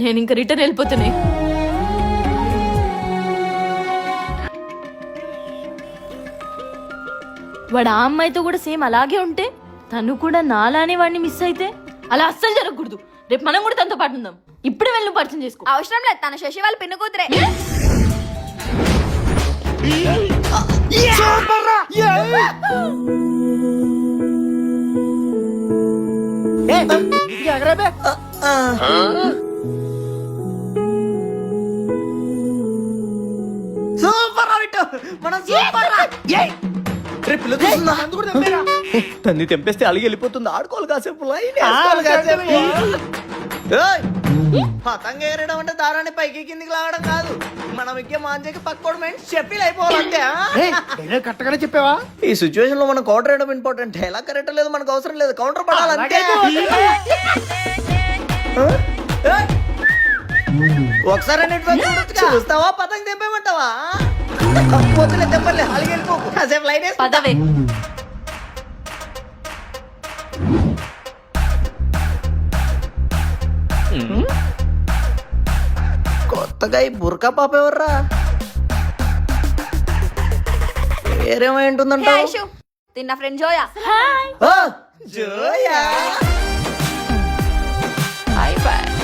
నేను ఇంకా రిటర్న్ వెళ్ళిపోతున్నాయి. వాడు ఆ అమ్మాయితో కూడా సేమ్ అలాగే ఉంటే తను కూడా నాలానే వాడిని మిస్ అయితే అలా అస్సలు జరగకూడదు. రేపు మనం కూడా తనతో పాటు ఉందాం. ఇప్పుడే వెళ్ళి పరిచయం చేసుకో. అవసరం లేదు, తన శశి వాళ్ళ పిన్ను కూతురే. సూపర్ మనం సూపర్ తన్ని తెంపేస్తే అలిగి వెళ్ళిపోతుంది. ఆడుకోవాలి కాసేపు పతంగ ఎగరడం అంటే దారాన్ని పైకి కిందికి లాగడం కాదు. మనం ఎక్కే మాంజకి పక్కోడు మైండ్ చెప్పి అయిపోవాలంటే కరెక్ట్గానే చెప్పావా? ఈ సిచ్యువేషన్ లో మనం కౌంటర్ వేయడం ఇంపార్టెంట్. ఎలా కరెక్ట్ లేదు మనకు అవసరం లేదు, కౌంటర్ పడాలంటే. ఒకసారి చూస్తావా పతంగ తెంపేమంటావా? వద్దులే తెంపలే, అలిగి వెళ్ళిపోకు. కాసేపు లైట్ వేసి పదవే. కొత్తగా ఈ బుర్కా పాప ఎవర్రా? పేరేమై ఉంటుందంట? తిన్న friend Zoya. Zoya. Bye bye.